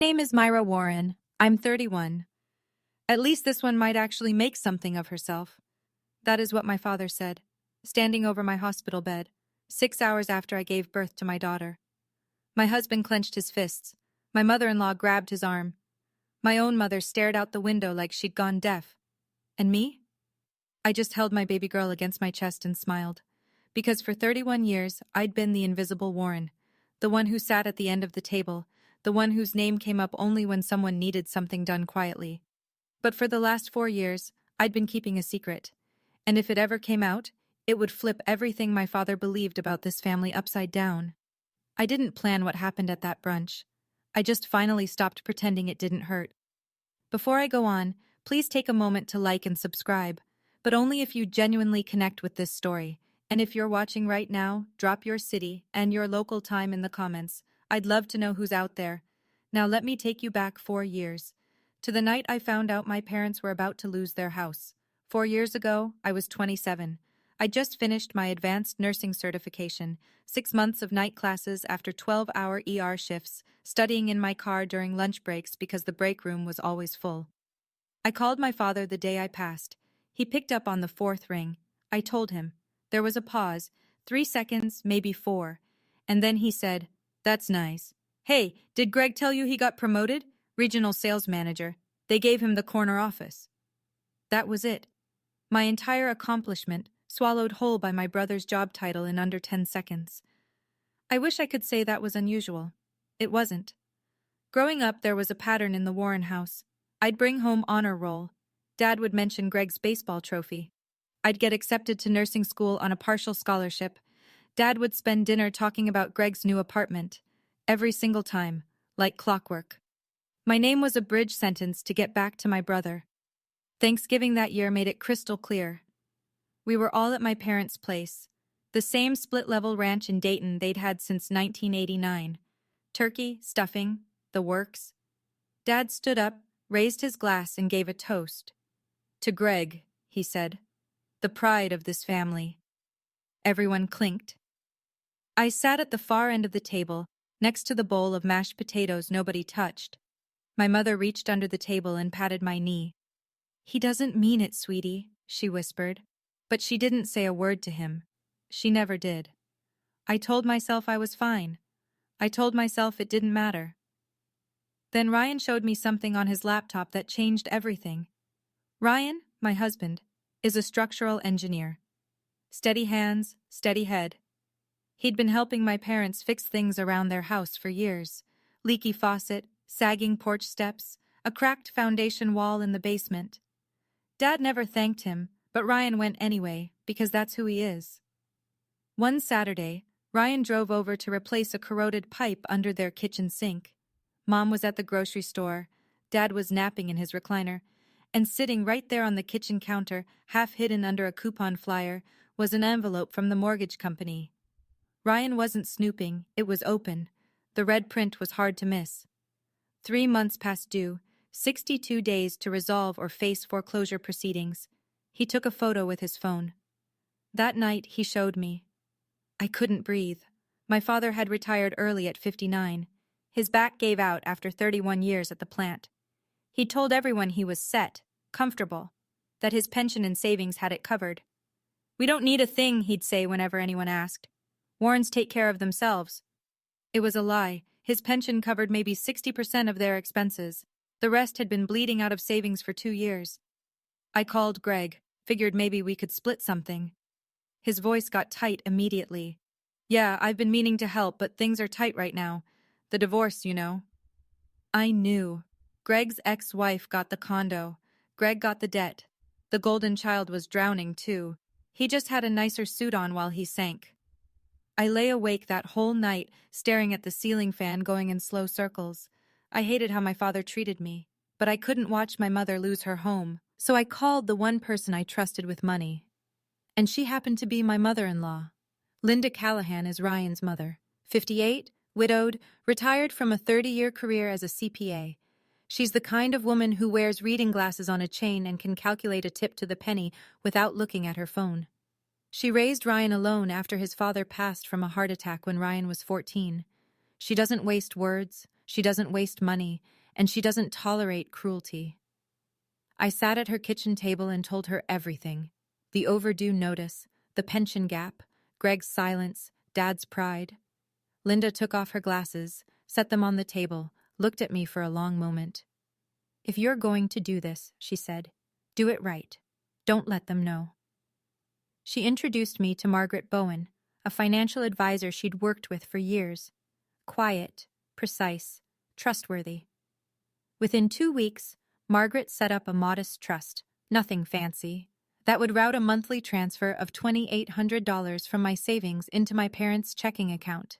Name is Myra Warren. I'm 31. At least this one might actually make something of herself. That is what my father said, standing over my hospital bed, 6 hours after I gave birth to my daughter. My husband clenched his fists. My mother-in-law grabbed his arm. My own mother stared out the window like she'd gone deaf. And me? I just held my baby girl against my chest and smiled. Because for 31 years, I'd been the invisible Warren, the one who sat at the end of the table, the one whose name came up only when someone needed something done quietly. But for the last 4 years, I'd been keeping a secret. And if it ever came out, it would flip everything my father believed about this family upside down. I didn't plan what happened at that brunch. I just finally stopped pretending it didn't hurt. Before I go on, please take a moment to like and subscribe, but only if you genuinely connect with this story. And if you're watching right now, drop your city and your local time in the comments. I'd love to know who's out there. Now let me take you back 4 years. To the night I found out my parents were about to lose their house. 4 years ago, I was 27. I just finished my advanced nursing certification, 6 months of night classes after 12-hour ER shifts, studying in my car during lunch breaks because the break room was always full. I called my father the day I passed. He picked up on the fourth ring. I told him. There was a pause, 3 seconds, maybe 4. And then he said, "That's nice. Hey, did Greg tell you he got promoted? Regional sales manager. They gave him the corner office." That was it. My entire accomplishment, swallowed whole by my brother's job title in under 10 seconds. I wish I could say that was unusual. It wasn't. Growing up, there was a pattern in the Warren house. I'd bring home honor roll. Dad would mention Greg's baseball trophy. I'd get accepted to nursing school on a partial scholarship. Dad would spend dinner talking about Greg's new apartment. Every single time, like clockwork. My name was a bridge sentence to get back to my brother. Thanksgiving that year made it crystal clear. We were all at my parents' place, the same split-level ranch in Dayton they'd had since 1989. Turkey, stuffing, the works. Dad stood up, raised his glass, and gave a toast. "To Greg," he said, "the pride of this family." Everyone clinked. I sat at the far end of the table, next to the bowl of mashed potatoes nobody touched. My mother reached under the table and patted my knee. "He doesn't mean it, sweetie," she whispered. But she didn't say a word to him. She never did. I told myself I was fine. I told myself it didn't matter. Then Ryan showed me something on his laptop that changed everything. Ryan, my husband, is a structural engineer. Steady hands, steady head. He'd been helping my parents fix things around their house for years. Leaky faucet, sagging porch steps, a cracked foundation wall in the basement. Dad never thanked him, but Ryan went anyway, because that's who he is. One Saturday, Ryan drove over to replace a corroded pipe under their kitchen sink. Mom was at the grocery store, Dad was napping in his recliner, and sitting right there on the kitchen counter, half hidden under a coupon flyer, was an envelope from the mortgage company. Ryan wasn't snooping, it was open. The red print was hard to miss. 3 months past due, 62 days to resolve or face foreclosure proceedings. He took a photo with his phone. That night, he showed me. I couldn't breathe. My father had retired early at 59. His back gave out after 31 years at the plant. He told everyone he was set, comfortable, that his pension and savings had it covered. "We don't need a thing," he'd say whenever anyone asked. "Warrens take care of themselves." It was a lie. His pension covered maybe 60% of their expenses. The rest had been bleeding out of savings for 2 years. I called Greg, figured maybe we could split something. His voice got tight immediately. "Yeah, I've been meaning to help, but things are tight right now. The divorce, you know." I knew. Greg's ex-wife got the condo. Greg got the debt. The golden child was drowning, too. He just had a nicer suit on while he sank. I lay awake that whole night, staring at the ceiling fan going in slow circles. I hated how my father treated me, but I couldn't watch my mother lose her home, so I called the one person I trusted with money. And she happened to be my mother-in-law. Linda Callahan is Ryan's mother, 58, widowed, retired from a 30-year career as a CPA. She's the kind of woman who wears reading glasses on a chain and can calculate a tip to the penny without looking at her phone. She raised Ryan alone after his father passed from a heart attack when Ryan was 14. She doesn't waste words. She doesn't waste money, and she doesn't tolerate cruelty. I sat at her kitchen table and told her everything. The overdue notice, the pension gap, Greg's silence, Dad's pride. Linda took off her glasses, set them on the table, looked at me for a long moment. "If you're going to do this," she said, "do it right. Don't let them know." She introduced me to Margaret Bowen, a financial advisor she'd worked with for years. Quiet, precise, trustworthy. Within 2 weeks, Margaret set up a modest trust, nothing fancy, that would route a monthly transfer of $2,800 from my savings into my parents' checking account.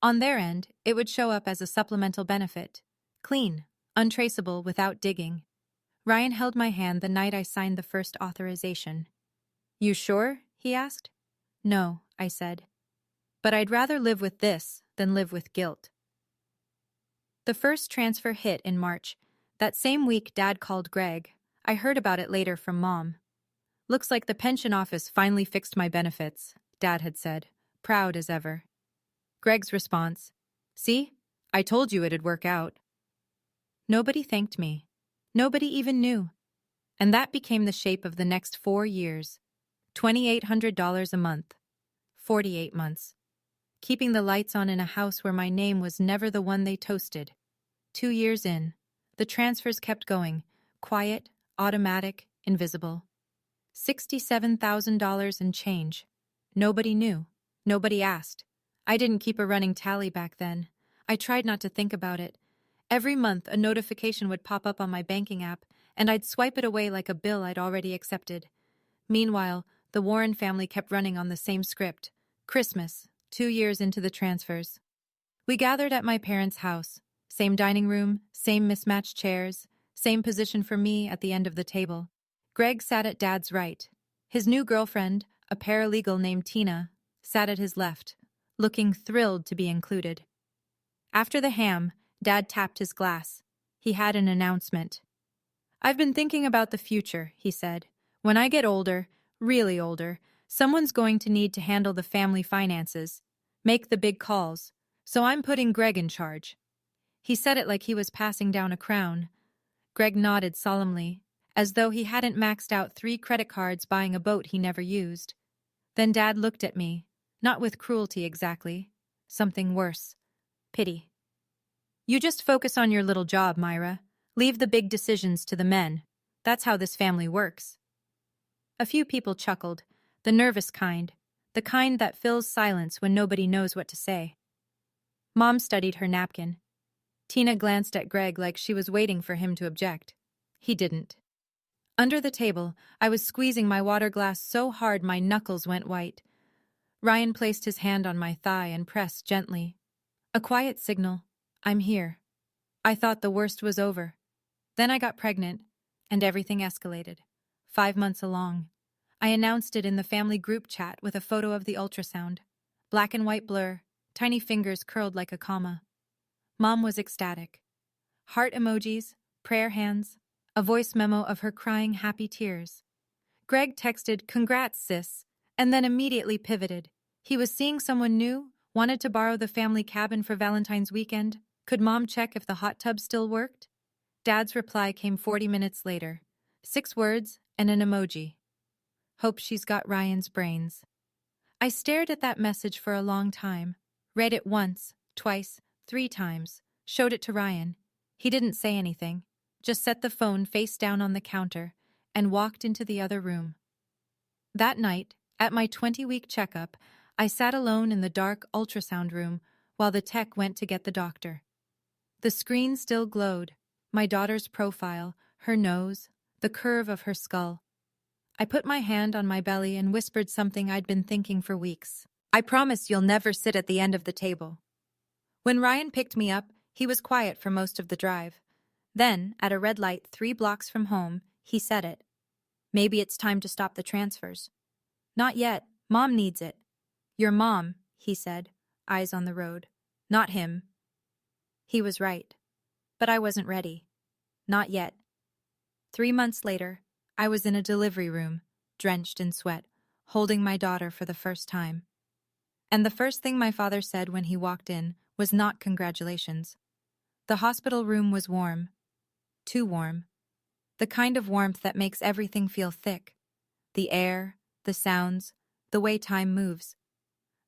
On their end, it would show up as a supplemental benefit. Clean, untraceable without digging. Ryan held my hand the night I signed the first authorization. "You sure?" he asked. "No," I said. "But I'd rather live with this than live with guilt." The first transfer hit in March. That same week Dad called Greg. I heard about it later from Mom. "Looks like the pension office finally fixed my benefits," Dad had said, proud as ever. Greg's response, "See? I told you it'd work out." Nobody thanked me. Nobody even knew. And that became the shape of the next 4 years. $2,800 a month. 48 months. Keeping the lights on in a house where my name was never the one they toasted. 2 years in, the transfers kept going, quiet, automatic, invisible. $67,000 and change. Nobody knew. Nobody asked. I didn't keep a running tally back then. I tried not to think about it. Every month, a notification would pop up on my banking app, and I'd swipe it away like a bill I'd already accepted. Meanwhile, the Warren family kept running on the same script. Christmas, 2 years into the transfers. We gathered at my parents' house. Same dining room, same mismatched chairs, same position for me at the end of the table. Greg sat at Dad's right. His new girlfriend, a paralegal named Tina, sat at his left, looking thrilled to be included. After the ham, Dad tapped his glass. He had an announcement. "I've been thinking about the future," he said. "When I get older, really older, someone's going to need to handle the family finances, make the big calls, so I'm putting Greg in charge." He said it like he was passing down a crown. Greg nodded solemnly, as though he hadn't maxed out 3 credit cards buying a boat he never used. Then Dad looked at me, not with cruelty exactly, something worse. Pity. "You just focus on your little job, Myra. Leave the big decisions to the men. That's how this family works." A few people chuckled, the nervous kind, the kind that fills silence when nobody knows what to say. Mom studied her napkin. Tina glanced at Greg like she was waiting for him to object. He didn't. Under the table, I was squeezing my water glass so hard my knuckles went white. Ryan placed his hand on my thigh and pressed gently. A quiet signal. I'm here. I thought the worst was over. Then I got pregnant, and everything escalated. 5 months along. I announced it in the family group chat with a photo of the ultrasound. Black and white blur, tiny fingers curled like a comma. Mom was ecstatic. Heart emojis, prayer hands, a voice memo of her crying happy tears. Greg texted, "Congrats, sis," and then immediately pivoted. He was seeing someone new, wanted to borrow the family cabin for Valentine's weekend. Could Mom check if the hot tub still worked? Dad's reply came 40 minutes later. 6 words and an emoji. Hope she's got Ryan's brains. I stared at that message for a long time. Read it once, twice, 3 times. Showed it to Ryan. He didn't say anything. Just set the phone face down on the counter and walked into the other room. That night, at my 20-week checkup, I sat alone in the dark ultrasound room while the tech went to get the doctor. The screen still glowed. My daughter's profile, her nose, the curve of her skull. I put my hand on my belly and whispered something I'd been thinking for weeks. "I promise you'll never sit at the end of the table." When Ryan picked me up, he was quiet for most of the drive. Then, at a red light 3 blocks from home, he said it. "Maybe it's time to stop the transfers." "Not yet. Mom needs it." "Your mom," he said, eyes on the road. "Not him." He was right. But I wasn't ready. Not yet. 3 months later, I was in a delivery room, drenched in sweat, holding my daughter for the first time. And the first thing my father said when he walked in was not congratulations. The hospital room was warm. Too warm. The kind of warmth that makes everything feel thick. The air, the sounds, the way time moves.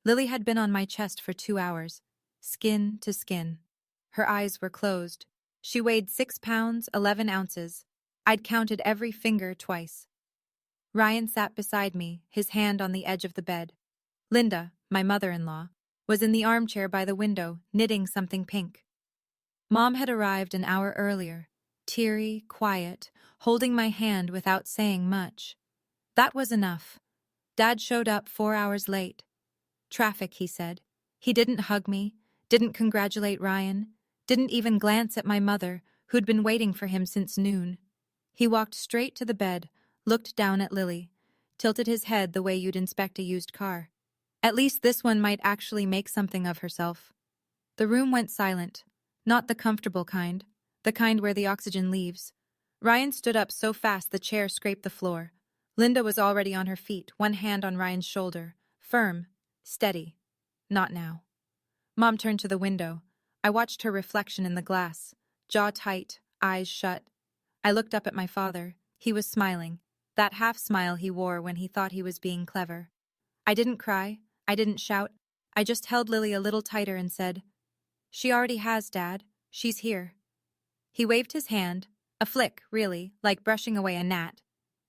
Lily had been on my chest for 2 hours, skin to skin. Her eyes were closed. She weighed 6 pounds, 11 ounces. I'd counted every finger twice. Ryan sat beside me, his hand on the edge of the bed. Linda, my mother-in-law, was in the armchair by the window, knitting something pink. Mom had arrived an hour earlier, teary, quiet, holding my hand without saying much. That was enough. Dad showed up 4 hours late. Traffic, he said. He didn't hug me, didn't congratulate Ryan, didn't even glance at my mother, who'd been waiting for him since noon. He walked straight to the bed, looked down at Lily, tilted his head the way you'd inspect a used car. At least this one might actually make something of herself. The room went silent, not the comfortable kind, the kind where the oxygen leaves. Ryan stood up so fast the chair scraped the floor. Linda was already on her feet, one hand on Ryan's shoulder, firm, steady. Not now. Mom turned to the window. I watched her reflection in the glass, jaw tight, eyes shut. I looked up at my father. He was smiling, that half smile he wore when he thought he was being clever. I didn't cry. I didn't shout. I just held Lily a little tighter and said, "She already has, Dad. She's here." He waved his hand, a flick, really, like brushing away a gnat,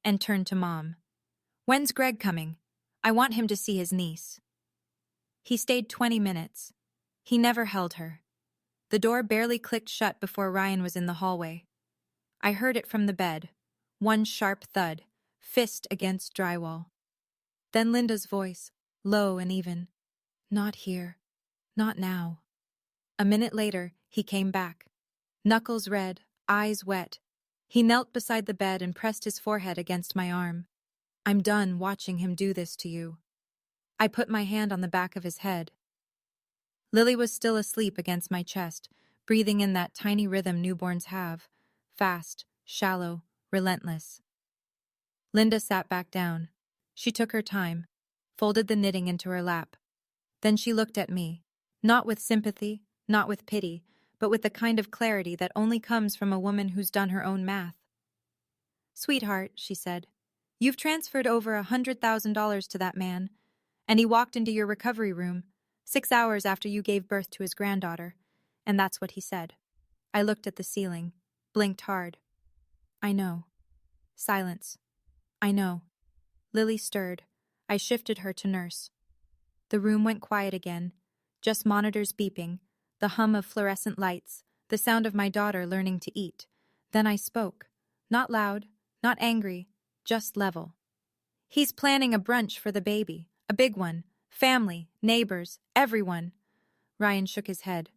and turned to Mom. "When's Greg coming? I want him to see his niece." He stayed 20 minutes. He never held her. The door barely clicked shut before Ryan was in the hallway. I heard it from the bed. One sharp thud, fist against drywall. Then Linda's voice, low and even. "Not here. Not now." A minute later, he came back. Knuckles red, eyes wet. He knelt beside the bed and pressed his forehead against my arm. "I'm done watching him do this to you." I put my hand on the back of his head. Lily was still asleep against my chest, breathing in that tiny rhythm newborns have. Fast, shallow, relentless. Linda sat back down. She took her time, folded the knitting into her lap. Then she looked at me, not with sympathy, not with pity, but with the kind of clarity that only comes from a woman who's done her own math. "Sweetheart," she said, "you've transferred over $100,000 to that man, and he walked into your recovery room 6 hours after you gave birth to his granddaughter, and that's what he said." I looked at the ceiling, blinked hard. "I know." Silence. "I know." Lily stirred. I shifted her to nurse. The room went quiet again, just monitors beeping, the hum of fluorescent lights, the sound of my daughter learning to eat. Then I spoke. Not loud, not angry, just level. "He's planning a brunch for the baby, a big one. Family, neighbors, everyone." Ryan shook his head.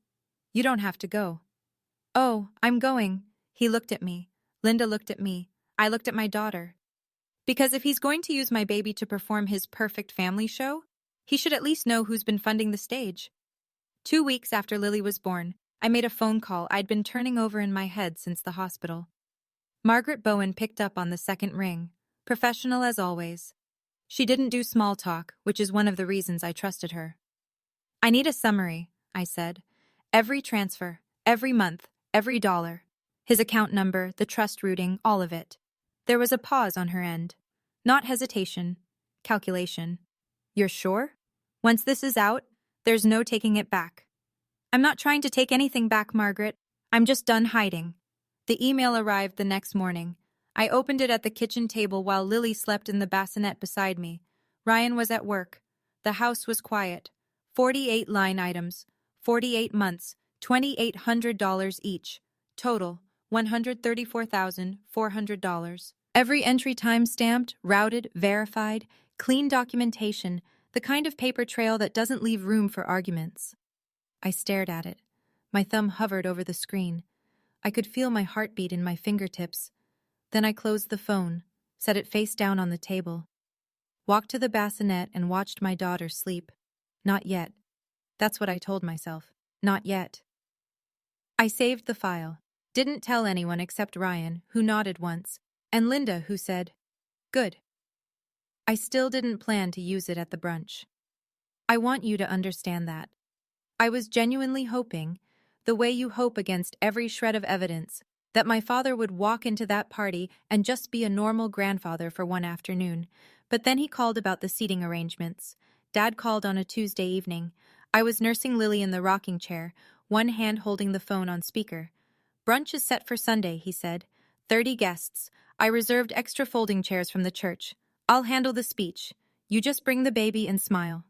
"You don't have to go." "Oh, I'm going." He looked at me. Linda looked at me. I looked at my daughter. "Because if he's going to use my baby to perform his perfect family show, he should at least know who's been funding the stage." 2 weeks after Lily was born, I made a phone call I'd been turning over in my head since the hospital. Margaret Bowen picked up on the second ring, professional as always. She didn't do small talk, which is one of the reasons I trusted her. "I need a summary," I said. "Every transfer, every month, every dollar. His account number, the trust routing, all of it." There was a pause on her end. Not hesitation, calculation. "You're sure? Once this is out, there's no taking it back." "I'm not trying to take anything back, Margaret. I'm just done hiding." The email arrived the next morning. I opened it at the kitchen table while Lily slept in the bassinet beside me. Ryan was at work. The house was quiet. 48 line items, 48 months, $2,800 each. Total, $134,400. Every entry time-stamped, routed, verified, clean documentation, the kind of paper trail that doesn't leave room for arguments. I stared at it. My thumb hovered over the screen. I could feel my heartbeat in my fingertips. Then I closed the phone, set it face down on the table, walked to the bassinet and watched my daughter sleep. Not yet. That's what I told myself. Not yet. I saved the file. Didn't tell anyone except Ryan, who nodded once, and Linda, who said, "Good." I still didn't plan to use it at the brunch. I want you to understand that. I was genuinely hoping, the way you hope against every shred of evidence that my father would walk into that party and just be a normal grandfather for one afternoon. But then he called about the seating arrangements. Dad called on a Tuesday evening. I was nursing Lily in the rocking chair, one hand holding the phone on speaker. "Brunch is set for Sunday," he said. 30 guests. I reserved extra folding chairs from the church. I'll handle the speech. You just bring the baby and smile.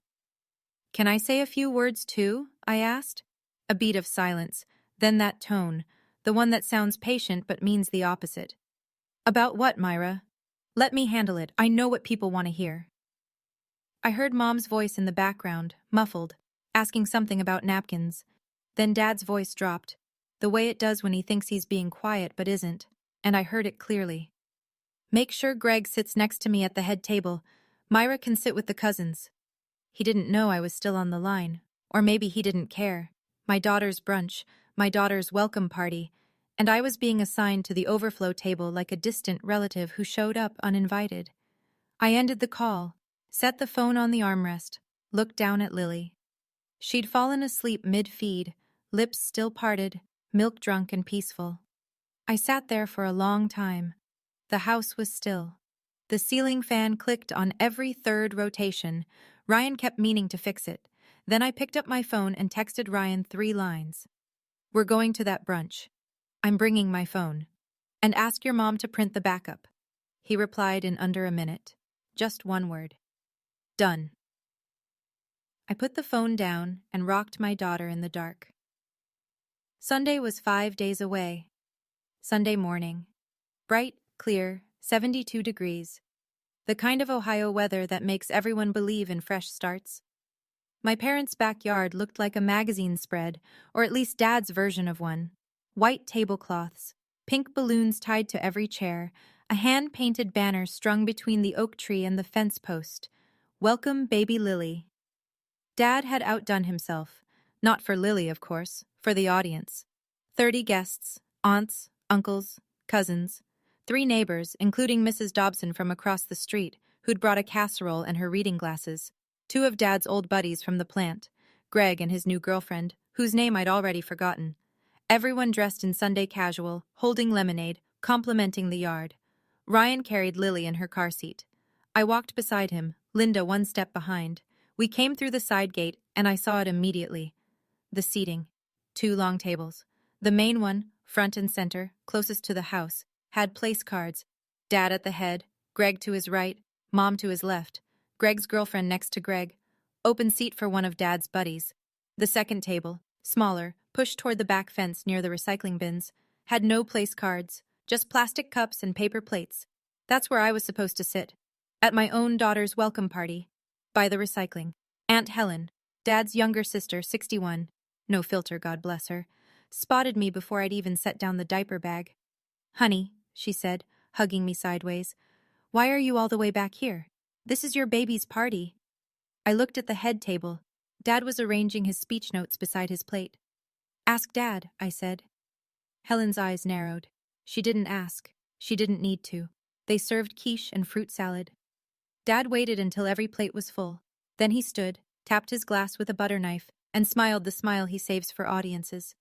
"Can I say a few words too?" I asked. A beat of silence, then that tone, the one that sounds patient but means the opposite. "About what, Myra?" "Let me handle it. I know what people want to hear." I heard Mom's voice in the background, muffled, asking something about napkins. Then Dad's voice dropped, the way it does when he thinks he's being quiet but isn't, and I heard it clearly. "Make sure Greg sits next to me at the head table. Myra can sit with the cousins." He didn't know I was still on the line, or maybe he didn't care. My daughter's brunch, my daughter's welcome party, and I was being assigned to the overflow table like a distant relative who showed up uninvited. I ended the call, set the phone on the armrest, looked down at Lily. She'd fallen asleep mid-feed, lips still parted, milk-drunk and peaceful. I sat there for a long time. The house was still. The ceiling fan clicked on every third rotation. Ryan kept meaning to fix it. Then I picked up my phone and texted Ryan 3 lines. "We're going to that brunch. I'm bringing my phone. And ask your mom to print the backup." He replied in under a minute. Just one word. "Done." I put the phone down and rocked my daughter in the dark. Sunday was 5 days away. Sunday morning. Bright, clear, 72 degrees. The kind of Ohio weather that makes everyone believe in fresh starts. My parents' backyard looked like a magazine spread, or at least Dad's version of one. White tablecloths, pink balloons tied to every chair, a hand-painted banner strung between the oak tree and the fence post. "Welcome, baby Lily." Dad had outdone himself. Not for Lily, of course, for the audience. 30 guests, aunts, uncles, cousins. 3 neighbors, including Mrs. Dobson from across the street, who'd brought a casserole and her reading glasses. 2 of Dad's old buddies from the plant, Greg and his new girlfriend, whose name I'd already forgotten. Everyone dressed in Sunday casual, holding lemonade, complimenting the yard. Ryan carried Lily in her car seat. I walked beside him, Linda 1 step behind. We came through the side gate, and I saw it immediately. The seating. 2 long tables. The main one, front and center, closest to the house, had place cards. Dad at the head, Greg to his right, Mom to his left, Greg's girlfriend next to Greg. Open seat for one of Dad's buddies. The second table, smaller, pushed toward the back fence near the recycling bins, had no place cards, just plastic cups and paper plates. That's where I was supposed to sit. At my own daughter's welcome party. By the recycling. Aunt Helen, Dad's younger sister, 61, no filter, God bless her, spotted me before I'd even set down the diaper bag. "Honey," she said, hugging me sideways, "why are you all the way back here? This is your baby's party." I looked at the head table. Dad was arranging his speech notes beside his plate. "Ask Dad," I said. Helen's eyes narrowed. She didn't ask. She didn't need to. They served quiche and fruit salad. Dad waited until every plate was full. Then he stood, tapped his glass with a butter knife, and smiled the smile he saves for audiences.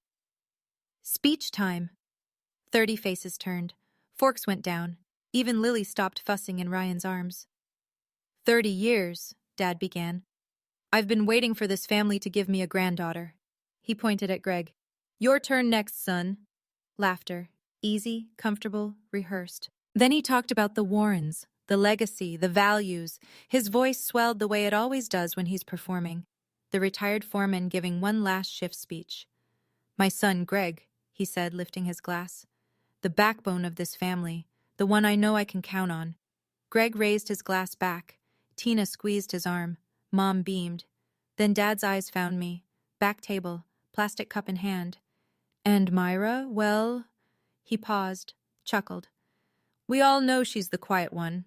Speech time. 30 faces turned. Forks went down. Even Lily stopped fussing in Ryan's arms. 30 years, Dad began. "I've been waiting for this family to give me a granddaughter." He pointed at Greg. "Your turn next, son." Laughter. Easy, comfortable, rehearsed. Then he talked about the Warrens, the legacy, the values. His voice swelled the way it always does when he's performing. The retired foreman giving one last shift speech. "My son, Greg," he said, lifting his glass. "The backbone of this family, the one I know I can count on." Greg raised his glass back. Tina squeezed his arm. Mom beamed. Then Dad's eyes found me. Back table, plastic cup in hand. "And Myra, well..." He paused, chuckled. "We all know she's the quiet one.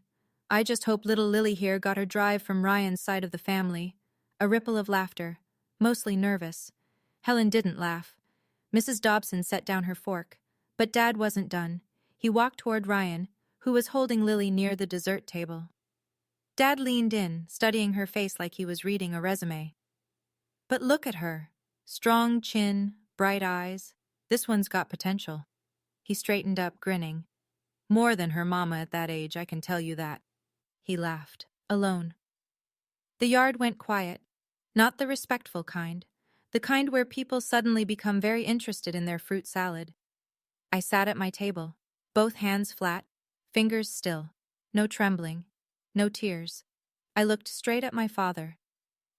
I just hope little Lily here got her drive from Ryan's side of the family." A ripple of laughter, mostly nervous. Helen didn't laugh. Mrs. Dobson set down her fork. But Dad wasn't done. He walked toward Ryan, who was holding Lily near the dessert table. Dad leaned in, studying her face like he was reading a resume. "But look at her. Strong chin, bright eyes. This one's got potential. He straightened up, grinning. More than her mama at that age, I can tell you that. He laughed. Alone. The yard went quiet. Not the respectful kind. The kind where people suddenly become very interested in their fruit salad. I sat at my table, both hands flat, fingers still. No trembling. No tears. I looked straight at my father.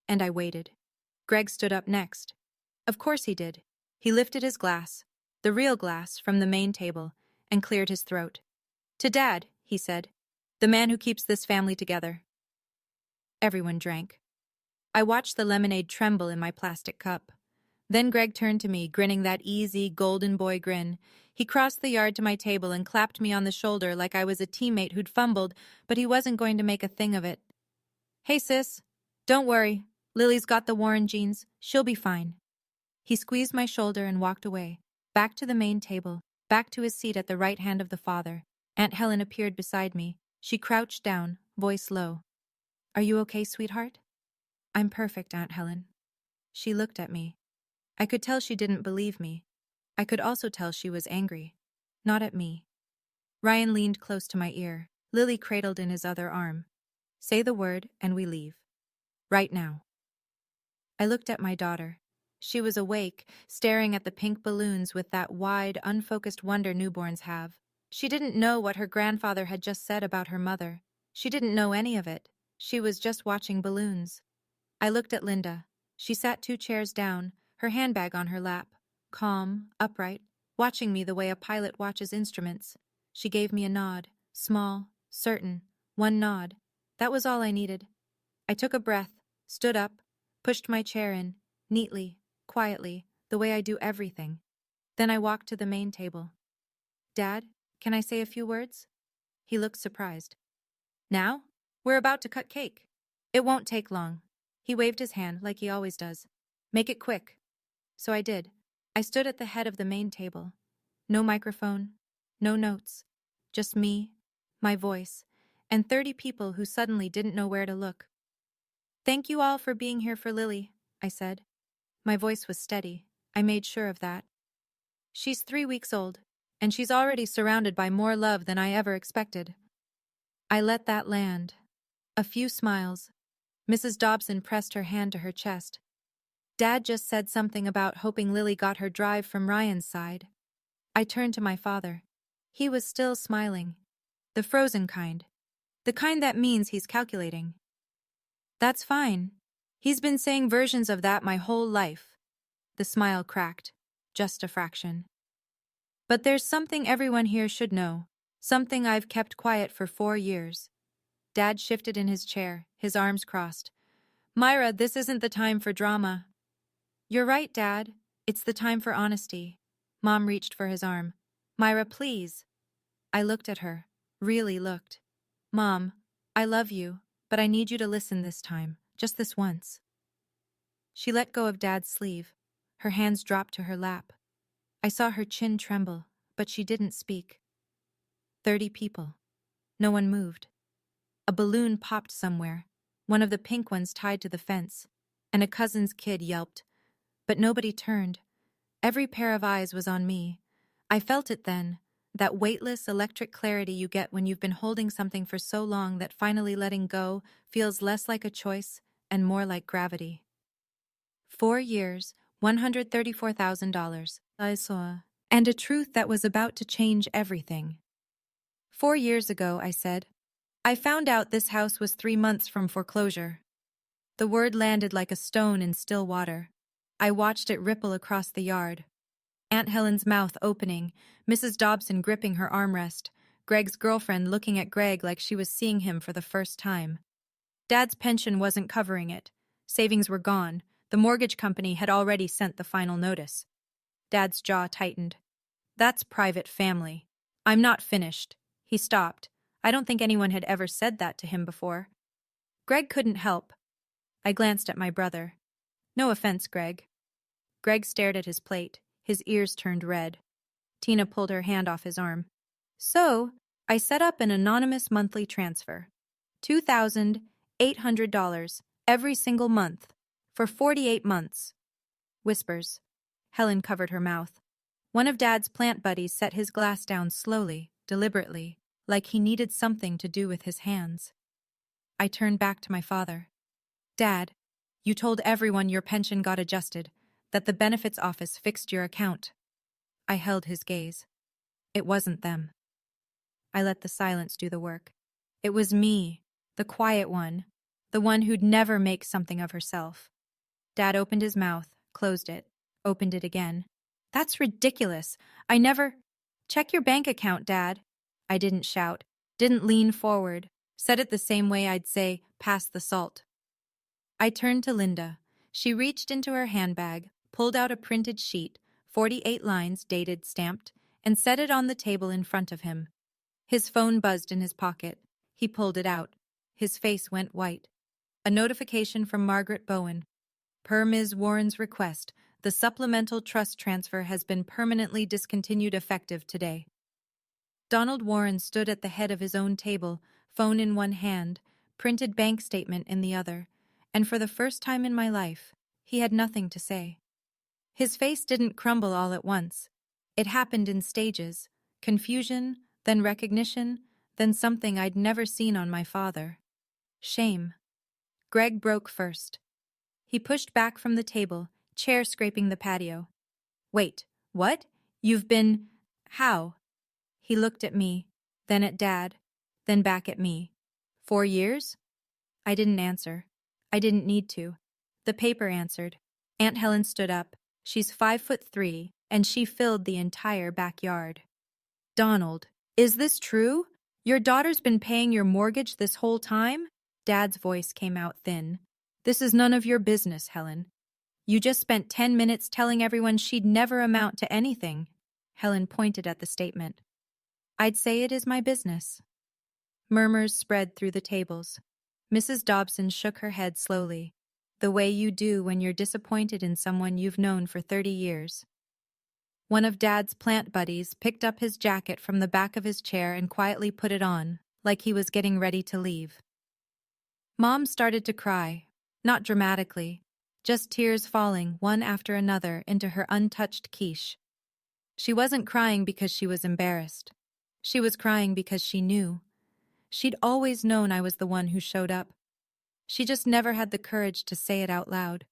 And I waited. Greg stood up next. Of course he did. He lifted his glass, the real glass, from the main table, and cleared his throat. To Dad, he said. The man who keeps this family together. Everyone drank. I watched the lemonade tremble in my plastic cup. Then Greg turned to me, grinning that easy, golden boy grin. He crossed the yard to my table and clapped me on the shoulder like I was a teammate who'd fumbled, but he wasn't going to make a thing of it. Hey, sis. Don't worry. Lily's got the Warren genes. She'll be fine. He squeezed my shoulder and walked away, back to the main table, back to his seat at the right hand of the father. Aunt Helen appeared beside me. She crouched down, voice low. Are you okay, sweetheart? I'm perfect, Aunt Helen. She looked at me. I could tell she didn't believe me. I could also tell she was angry. Not at me. Ryan leaned close to my ear, Lily cradled in his other arm. Say the word and we leave. Right now. I looked at my daughter. She was awake, staring at the pink balloons with that wide, unfocused wonder newborns have. She didn't know what her grandfather had just said about her mother. She didn't know any of it. She was just watching balloons. I looked at Linda. She sat 2 chairs down, her handbag on her lap, calm, upright, watching me the way a pilot watches instruments. She gave me a nod, small, certain, one nod. That was all I needed. I took a breath, stood up, pushed my chair in, neatly, quietly, the way I do everything. Then I walked to the main table. Dad, can I say a few words? He looked surprised. Now? We're about to cut cake. It won't take long. He waved his hand like he always does. Make it quick. So I did. I stood at the head of the main table. No microphone, no notes. Just me, my voice, and 30 people who suddenly didn't know where to look. Thank you all for being here for Lily, I said. My voice was steady. I made sure of that. She's 3 weeks old, and she's already surrounded by more love than I ever expected. I let that land. A few smiles. Mrs. Dobson pressed her hand to her chest. Dad just said something about hoping Lily got her drive from Ryan's side. I turned to my father. He was still smiling. The frozen kind. The kind that means he's calculating. That's fine. He's been saying versions of that my whole life. The smile cracked. Just a fraction. But there's something everyone here should know. Something I've kept quiet for 4 years. Dad shifted in his chair, his arms crossed. Myra, this isn't the time for drama. You're right, Dad. It's the time for honesty. Mom reached for his arm. Myra, please. I looked at her. Really looked. Mom, I love you, but I need you to listen this time. Just this once. She let go of Dad's sleeve. Her hands dropped to her lap. I saw her chin tremble, but she didn't speak. 30 people. No one moved. A balloon popped somewhere, one of the pink ones tied to the fence, and a cousin's kid yelped. But nobody turned. Every pair of eyes was on me. I felt it then, that weightless electric clarity you get when you've been holding something for so long that finally letting go feels less like a choice and more like gravity. 4 years, $134,000, I saw, and a truth that was about to change everything. 4 years ago, I said, I found out this house was 3 months from foreclosure. The word landed like a stone in still water. I watched it ripple across the yard. Aunt Helen's mouth opening, Mrs. Dobson gripping her armrest, Greg's girlfriend looking at Greg like she was seeing him for the first time. Dad's pension wasn't covering it. Savings were gone. The mortgage company had already sent the final notice. Dad's jaw tightened. That's private family. I'm not finished. He stopped. I don't think anyone had ever said that to him before. Greg couldn't help. I glanced at my brother. No offense, Greg. Greg stared at his plate, his ears turned red. Tina pulled her hand off his arm. So, I set up an anonymous monthly transfer. $2,800 every single month, for 48 months. Whispers. Helen covered her mouth. One of Dad's plant buddies set his glass down slowly, deliberately, like he needed something to do with his hands. I turned back to my father. Dad, you told everyone your pension got adjusted, that the benefits office fixed your account. I held his gaze. It wasn't them. I let the silence do the work. It was me, the quiet one, the one who'd never make something of herself. Dad opened his mouth, closed it, opened it again. That's ridiculous. I never— Check your bank account, Dad. I didn't shout, didn't lean forward, said it the same way I'd say, pass the salt. I turned to Linda. She reached into her handbag, pulled out a printed sheet, 48 lines dated, stamped, and set it on the table in front of him. His phone buzzed in his pocket. He pulled it out. His face went white. A notification from Margaret Bowen. Per Ms. Warren's request, the supplemental trust transfer has been permanently discontinued effective today. Donald Warren stood at the head of his own table, phone in one hand, printed bank statement in the other, and for the first time in my life, he had nothing to say. His face didn't crumble all at once. It happened in stages: confusion, then recognition, then something I'd never seen on my father. Shame. Greg broke first. He pushed back from the table, chair scraping the patio. Wait, what? You've been— How? He looked at me, then at Dad, then back at me. 4 years? I didn't answer. I didn't need to. The paper answered. Aunt Helen stood up. She's 5'3", and she filled the entire backyard. Donald, is this true? Your daughter's been paying your mortgage this whole time? Dad's voice came out thin. This is none of your business, Helen. You just spent 10 minutes telling everyone she'd never amount to anything. Helen pointed at the statement. I'd say it is my business. Murmurs spread through the tables. Mrs. Dobson shook her head slowly, the way you do when you're disappointed in someone you've known for 30 years. One of Dad's plant buddies picked up his jacket from the back of his chair and quietly put it on, like he was getting ready to leave. Mom started to cry, not dramatically, just tears falling one after another into her untouched quiche. She wasn't crying because she was embarrassed. She was crying because she knew. She'd always known I was the one who showed up. She just never had the courage to say it out loud.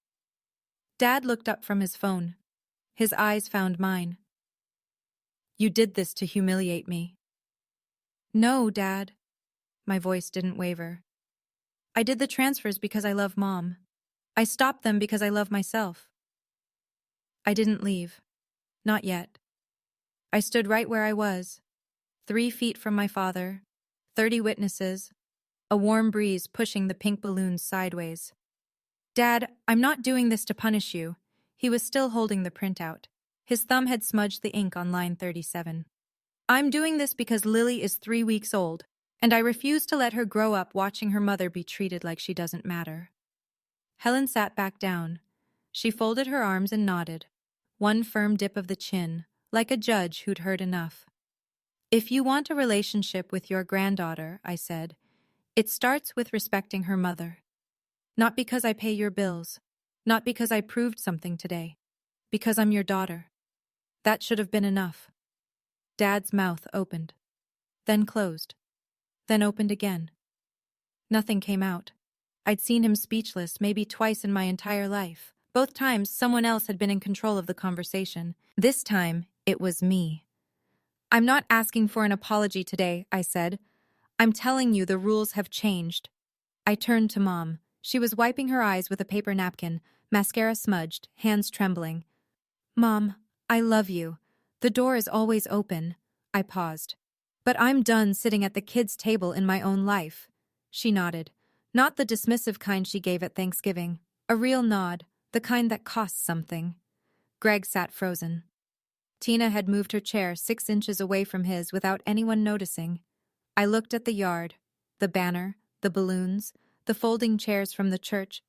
Dad looked up from his phone. His eyes found mine. You did this to humiliate me. No, Dad. My voice didn't waver. I did the transfers because I love Mom. I stopped them because I love myself. I didn't leave. Not yet. I stood right where I was, 3 feet from my father, 30 witnesses, a warm breeze pushing the pink balloons sideways. Dad, I'm not doing this to punish you. He was still holding the printout. His thumb had smudged the ink on line 37. I'm doing this because Lily is 3 weeks old, and I refuse to let her grow up watching her mother be treated like she doesn't matter. Helen sat back down. She folded her arms and nodded, one firm dip of the chin, like a judge who'd heard enough. If you want a relationship with your granddaughter, I said, it starts with respecting her mother. Not because I pay your bills, not because I proved something today, because I'm your daughter. That should have been enough. Dad's mouth opened, then closed, then opened again. Nothing came out. I'd seen him speechless maybe twice in my entire life. Both times someone else had been in control of the conversation. This time, it was me. I'm not asking for an apology today, I said. I'm telling you the rules have changed. I turned to Mom. She was wiping her eyes with a paper napkin, mascara smudged, hands trembling. Mom, I love you. The door is always open. I paused. But I'm done sitting at the kids' table in my own life. She nodded. Not the dismissive kind she gave at Thanksgiving. A real nod, the kind that costs something. Greg sat frozen. Tina had moved her chair 6 inches away from his without anyone noticing. I looked at the yard, the banner, the balloons, the folding chairs from the church,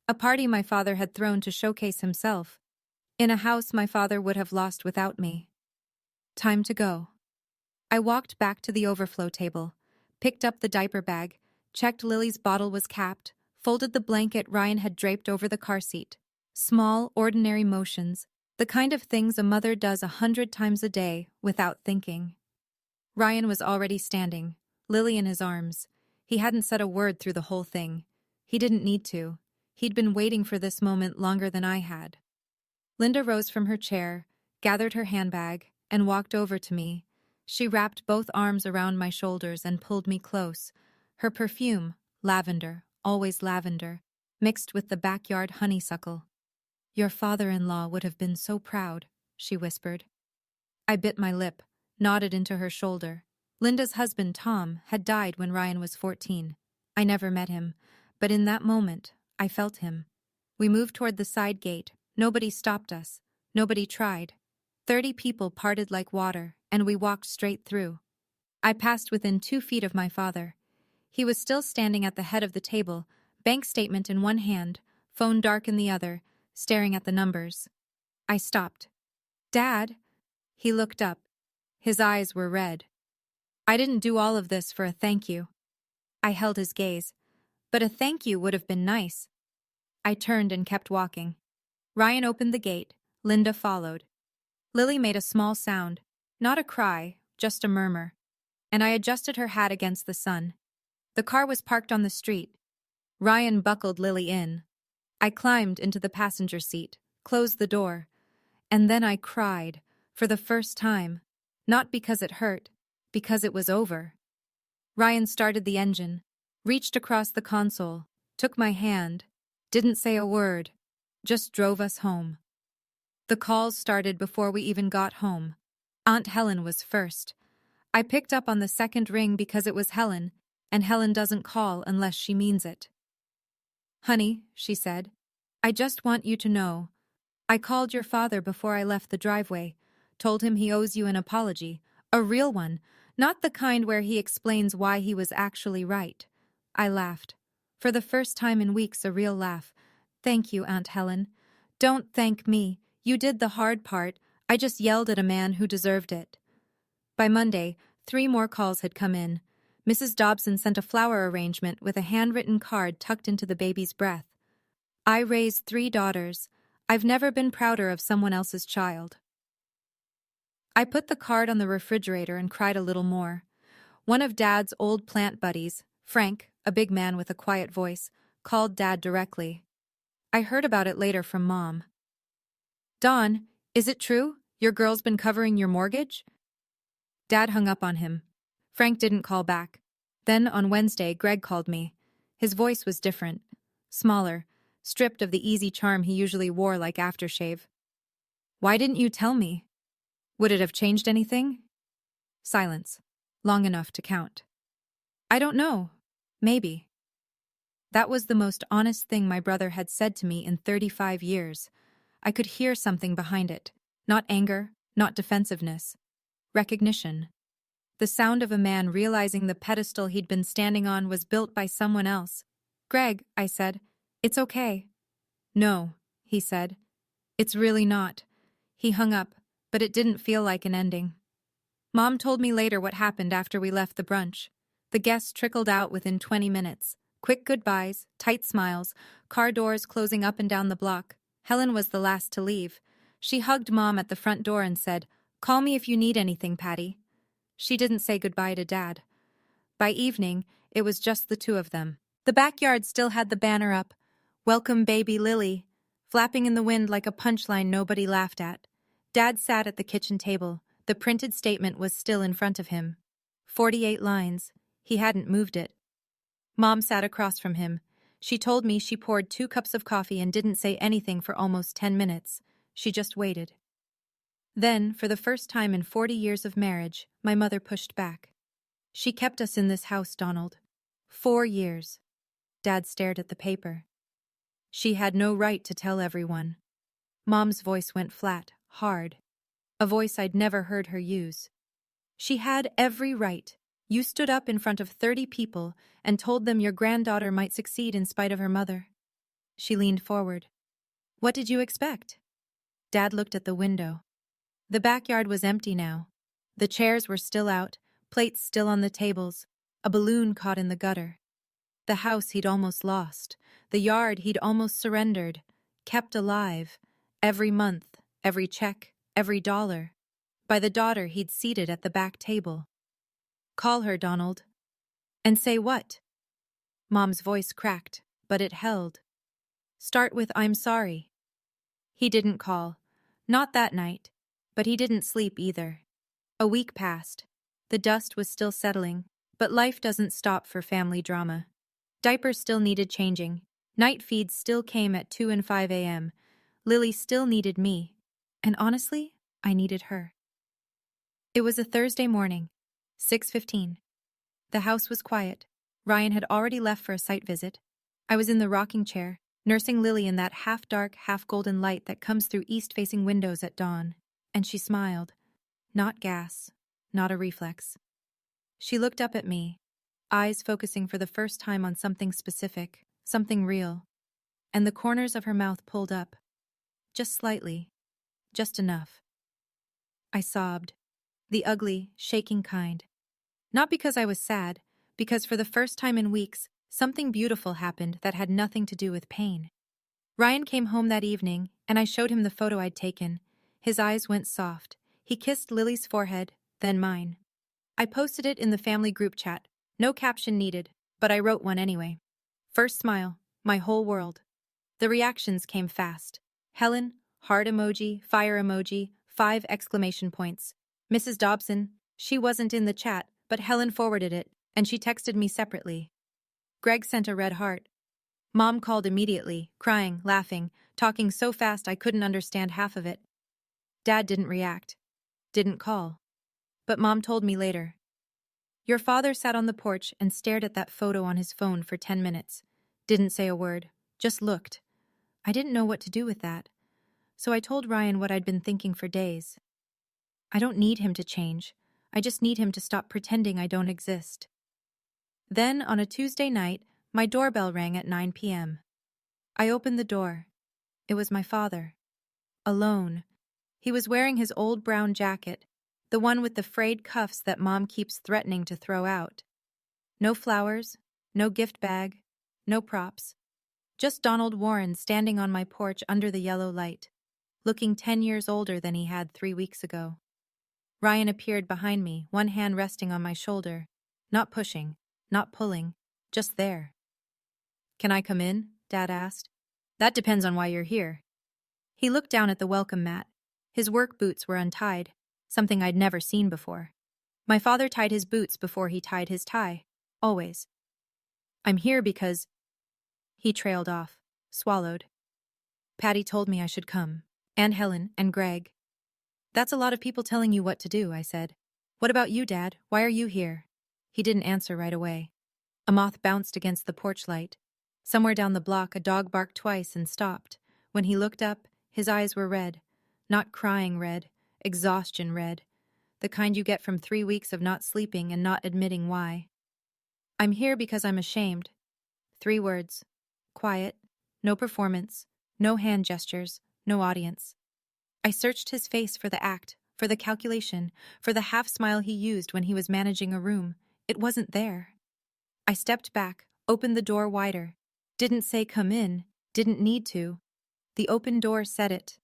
a party my father had thrown to showcase himself, in a house my father would have lost without me. Time to go. I walked back to the overflow table, picked up the diaper bag, checked Lily's bottle was capped, folded the blanket Ryan had draped over the car seat. Small, ordinary motions, The kind of things a mother does 100 times a day without thinking. Ryan was already standing, Lily in his arms. He hadn't said a word through the whole thing. He didn't need to. He'd been waiting for this moment longer than I had. Linda rose from her chair, gathered her handbag, and walked over to me. She wrapped both arms around my shoulders and pulled me close. Her perfume, lavender, always lavender, mixed with the backyard honeysuckle. "Your father-in-law would have been so proud," she whispered. I bit my lip, nodded into her shoulder. Linda's husband, Tom, had died when Ryan was 14. I never met him, but in that moment, I felt him. We moved toward the side gate. Nobody stopped us. Nobody tried. 30 people parted like water, and we walked straight through. I passed within 2 feet of my father. He was still standing at the head of the table, bank statement in one hand, phone dark in the other, staring at the numbers. I stopped. "Dad?" He looked up. His eyes were red. "I didn't do all of this for a thank you." I held his gaze. "But a thank you would have been nice." I turned and kept walking. Ryan opened the gate. Linda followed. Lily made a small sound. Not a cry, just a murmur. And I adjusted her hat against the sun. The car was parked on the street. Ryan buckled Lily in. I climbed into the passenger seat, closed the door. And then I cried, for the first time. Not because it hurt, because it was over. Ryan started the engine, reached across the console, took my hand, didn't say a word, just drove us home. The calls started before we even got home. Aunt Helen was first. I picked up on the second ring because it was Helen, and Helen doesn't call unless she means it. "Honey," she said, "I just want you to know. I called your father before I left the driveway, told him he owes you an apology, a real one, not the kind where he explains why he was actually right." I laughed. For the first time in weeks, a real laugh. "Thank you, Aunt Helen. Don't thank me. You did the hard part. I just yelled at a man who deserved it." By Monday, 3 more calls had come in. Mrs. Dobson sent a flower arrangement with a handwritten card tucked into the baby's breath. "I raised 3 daughters. I've never been prouder of someone else's child." I put the card on the refrigerator and cried a little more. One of Dad's old plant buddies, Frank, a big man with a quiet voice, called Dad directly. I heard about it later from Mom. "Dawn, is it true? Your girl's been covering your mortgage?" Dad hung up on him. Frank didn't call back. Then on Wednesday, Greg called me. His voice was different, smaller, stripped of the easy charm he usually wore like aftershave. "Why didn't you tell me? Would it have changed anything?" Silence. Long enough to count. "I don't know. Maybe." That was the most honest thing my brother had said to me in 35 years. I could hear something behind it. Not anger, not defensiveness. Recognition. The sound of a man realizing the pedestal he'd been standing on was built by someone else. "Greg," I said, "it's okay." "No," he said. "It's really not." He hung up, but it didn't feel like an ending. Mom told me later what happened after we left the brunch. The guests trickled out within 20 minutes. Quick goodbyes, tight smiles, car doors closing up and down the block. Helen was the last to leave. She hugged Mom at the front door and said, "Call me if you need anything, Patty." She didn't say goodbye to Dad. By evening, it was just the 2 of them. The backyard still had the banner up, "Welcome Baby Lily," flapping in the wind like a punchline nobody laughed at. Dad sat at the kitchen table. The printed statement was still in front of him. 48 lines. He hadn't moved it. Mom sat across from him. She told me she poured 2 cups of coffee and didn't say anything for almost 10 minutes. She just waited. Then, for the first time in 40 years of marriage, my mother pushed back. "She kept us in this house, Donald. 4 years." Dad stared at the paper. "She had no right to tell everyone." Mom's voice went flat, hard. A voice I'd never heard her use. "She had every right. You stood up in front of 30 people and told them your granddaughter might succeed in spite of her mother." She leaned forward. "What did you expect?" Dad looked at the window. The backyard was empty now. The chairs were still out, plates still on the tables, a balloon caught in the gutter. The house he'd almost lost, the yard he'd almost surrendered, kept alive, every month, every check, every dollar. By the daughter he'd seated at the back table. "Call her, Donald." "And say what?" Mom's voice cracked, but it held. "Start with 'I'm sorry.'" He didn't call. Not that night. But he didn't sleep either. A week passed. The dust was still settling, but life doesn't stop for family drama. Diapers still needed changing. Night feeds still came at 2 and 5 a.m. Lily still needed me. And honestly, I needed her. It was a Thursday morning, 6:15. The house was quiet. Ryan had already left for a site visit. I was in the rocking chair, nursing Lily in that half-dark, half-golden light that comes through east-facing windows at dawn. And she smiled. Not gas. Not a reflex. She looked up at me, eyes focusing for the first time on something specific, something real. And the corners of her mouth pulled up. Just slightly. Just enough. I sobbed. The ugly, shaking kind. Not because I was sad, because for the first time in weeks, something beautiful happened that had nothing to do with pain. Ryan came home that evening, and I showed him the photo I'd taken. His eyes went soft. He kissed Lily's forehead, then mine. I posted it in the family group chat. No caption needed, but I wrote one anyway. First smile, my whole world. The reactions came fast. Helen, heart emoji, fire emoji, 5 exclamation points. Mrs. Dobson, she wasn't in the chat, but Helen forwarded it, and she texted me separately. Greg sent a red heart. Mom called immediately, crying, laughing, talking so fast I couldn't understand half of it. Dad didn't react. Didn't call. But Mom told me later. Your father sat on the porch and stared at that photo on his phone for 10 minutes. Didn't say a word. Just looked. I didn't know what to do with that. So I told Ryan what I'd been thinking for days. I don't need him to change. I just need him to stop pretending I don't exist. Then, on a Tuesday night, my doorbell rang at 9 p.m. I opened the door. It was my father. Alone. He was wearing his old brown jacket, the one with the frayed cuffs that Mom keeps threatening to throw out. No flowers, no gift bag, no props. Just Donald Warren standing on my porch under the yellow light, looking 10 years older than he had 3 weeks ago. Ryan appeared behind me, one hand resting on my shoulder. Not pushing, not pulling, just there. "Can I come in?" Dad asked. "That depends on why you're here." He looked down at the welcome mat. His work boots were untied, something I'd never seen before. My father tied his boots before he tied his tie. Always. "I'm here because—" He trailed off, swallowed. "Patty told me I should come. And Helen, and Greg." "That's a lot of people telling you what to do," I said. "What about you, Dad? Why are you here?" He didn't answer right away. A moth bounced against the porch light. Somewhere down the block, a dog barked twice and stopped. When he looked up, his eyes were red. Not crying red, exhaustion red. The kind you get from 3 weeks of not sleeping and not admitting why. "I'm here because I'm ashamed." 3 words. Quiet. No performance. No hand gestures. No audience. I searched his face for the act, for the calculation, for the half-smile he used when he was managing a room. It wasn't there. I stepped back, opened the door wider. Didn't say come in, didn't need to. The open door said it.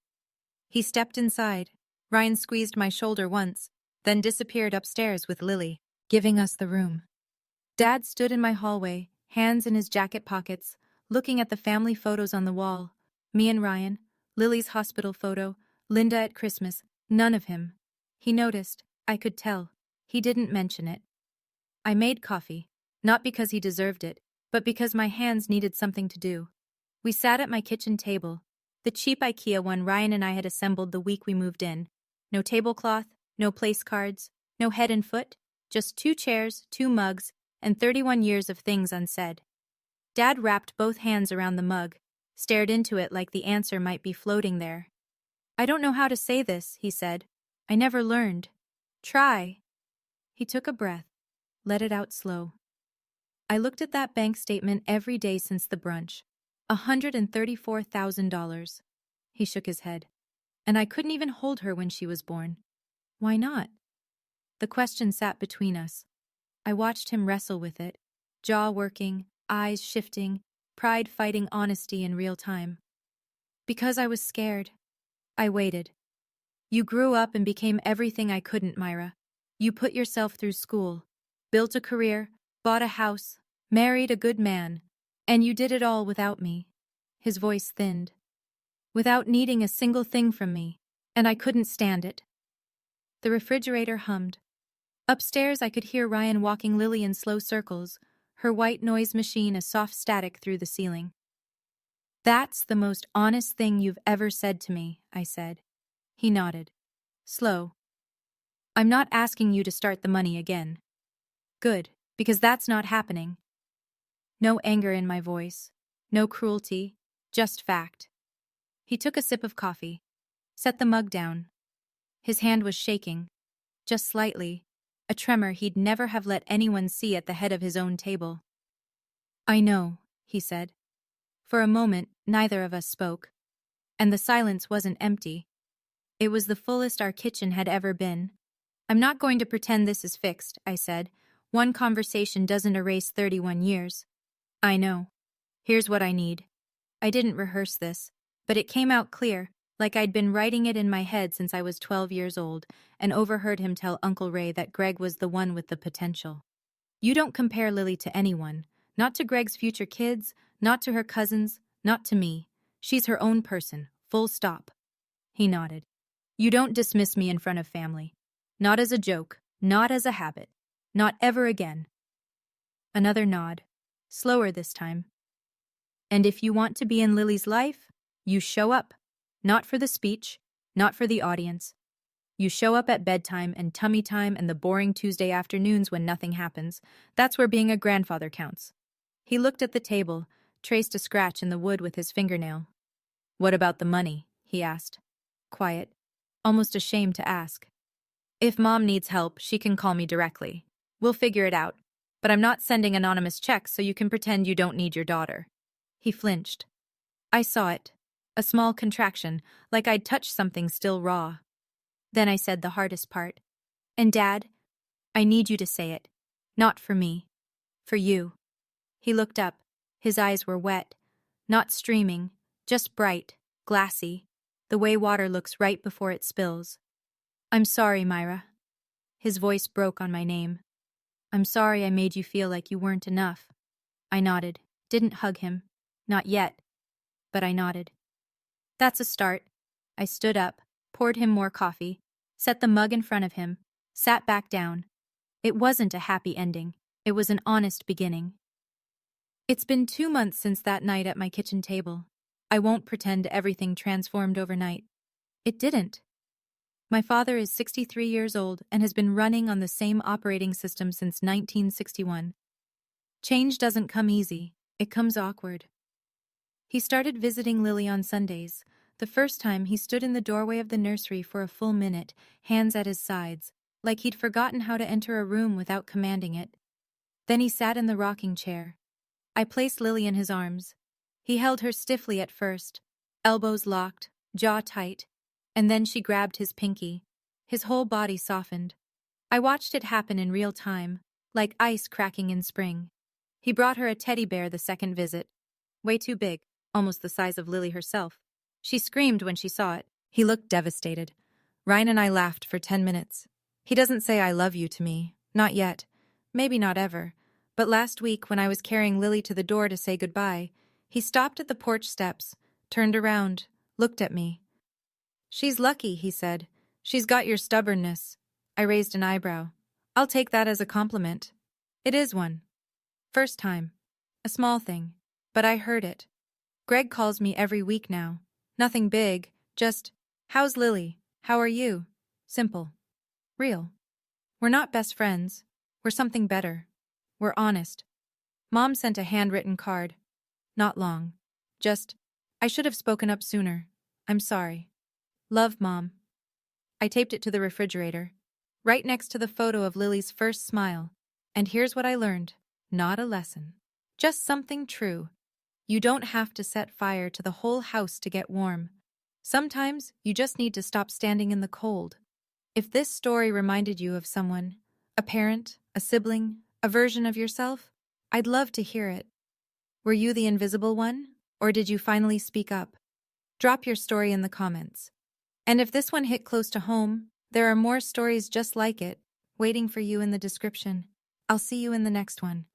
He stepped inside. Ryan squeezed my shoulder once, then disappeared upstairs with Lily, giving us the room. Dad stood in my hallway, hands in his jacket pockets, looking at the family photos on the wall. Me and Ryan, Lily's hospital photo, Linda at Christmas, none of him. He noticed, I could tell. He didn't mention it. I made coffee, not because he deserved it, but because my hands needed something to do. We sat at my kitchen table, the cheap IKEA one Ryan and I had assembled the week we moved in. No tablecloth, no place cards, no head and foot, just 2 chairs, 2 mugs, and 31 years of things unsaid. Dad wrapped both hands around the mug, stared into it like the answer might be floating there. "I don't know how to say this," he said. "I never learned. Try." He took a breath, let it out slow. I looked at that bank statement every day since the brunch. $134,000. He shook his head. And I couldn't even hold her when she was born. Why not? The question sat between us. I watched him wrestle with it, jaw working, eyes shifting, pride fighting honesty in real time. Because I was scared. I waited. You grew up and became everything I couldn't, Myra. You put yourself through school, built a career, bought a house, married a good man, and you did it all without me. His voice thinned. Without needing a single thing from me, and I couldn't stand it. The refrigerator hummed. Upstairs I could hear Ryan walking Lily in slow circles, her white noise machine a soft static through the ceiling. That's the most honest thing you've ever said to me, I said. He nodded. Slow. I'm not asking you to start the money again. Good, because that's not happening. No anger in my voice, no cruelty, just fact. He took a sip of coffee, set the mug down. His hand was shaking, just slightly, a tremor he'd never have let anyone see at the head of his own table. I know, he said. For a moment, neither of us spoke. And the silence wasn't empty. It was the fullest our kitchen had ever been. I'm not going to pretend this is fixed, I said. One conversation doesn't erase 31 years. I know. Here's what I need. I didn't rehearse this, but it came out clear, like I'd been writing it in my head since I was 12 years old, and overheard him tell Uncle Ray that Greg was the one with the potential. You don't compare Lily to anyone, not to Greg's future kids, not to her cousins, not to me. She's her own person, full stop. He nodded. You don't dismiss me in front of family. Not as a joke, not as a habit. Not ever again. Another nod, slower this time. And if you want to be in Lily's life, you show up. Not for the speech, not for the audience. You show up at bedtime and tummy time and the boring Tuesday afternoons when nothing happens. That's where being a grandfather counts. He looked at the table, traced a scratch in the wood with his fingernail. What about the money? He asked. Quiet, almost ashamed to ask. If Mom needs help, she can call me directly. We'll figure it out. But I'm not sending anonymous checks so you can pretend you don't need your daughter. He flinched. I saw it. A small contraction, like I'd touched something still raw. Then I said the hardest part. And Dad, I need you to say it. Not for me. For you. He looked up. His eyes were wet. Not streaming, just bright, glassy, the way water looks right before it spills. I'm sorry, Myra. His voice broke on my name. I'm sorry I made you feel like you weren't enough. I nodded, didn't hug him. Not yet. But I nodded. That's a start. I stood up, poured him more coffee, set the mug in front of him, sat back down. It wasn't a happy ending. It was an honest beginning. It's been 2 months since that night at my kitchen table. I won't pretend everything transformed overnight. It didn't. My father is 63 years old and has been running on the same operating system since 1961. Change doesn't come easy. It comes awkward. He started visiting Lily on Sundays. The first time he stood in the doorway of the nursery for a full minute, hands at his sides, like he'd forgotten how to enter a room without commanding it. Then he sat in the rocking chair. I placed Lily in his arms. He held her stiffly at first, elbows locked, jaw tight, and then she grabbed his pinky. His whole body softened. I watched it happen in real time, like ice cracking in spring. He brought her a teddy bear the second visit. Way too big, almost the size of Lily herself. She screamed when she saw it. He looked devastated. Ryan and I laughed for 10 minutes. He doesn't say I love you to me. Not yet. Maybe not ever. But last week, when I was carrying Lily to the door to say goodbye, he stopped at the porch steps, turned around, looked at me. She's lucky, he said. She's got your stubbornness. I raised an eyebrow. I'll take that as a compliment. It is one. First time. A small thing. But I heard it. Greg calls me every week now. Nothing big, just, how's Lily? How are you? Simple. Real. We're not best friends. We're something better. We're honest. Mom sent a handwritten card. Not long. Just, I should have spoken up sooner. I'm sorry. Love, Mom. I taped it to the refrigerator, right next to the photo of Lily's first smile. And here's what I learned. Not a lesson. Just something true. You don't have to set fire to the whole house to get warm. Sometimes you just need to stop standing in the cold. If this story reminded you of someone, a parent, a sibling, a version of yourself, I'd love to hear it. Were you the invisible one, or did you finally speak up? Drop your story in the comments. And if this one hit close to home, there are more stories just like it, waiting for you in the description. I'll see you in the next one.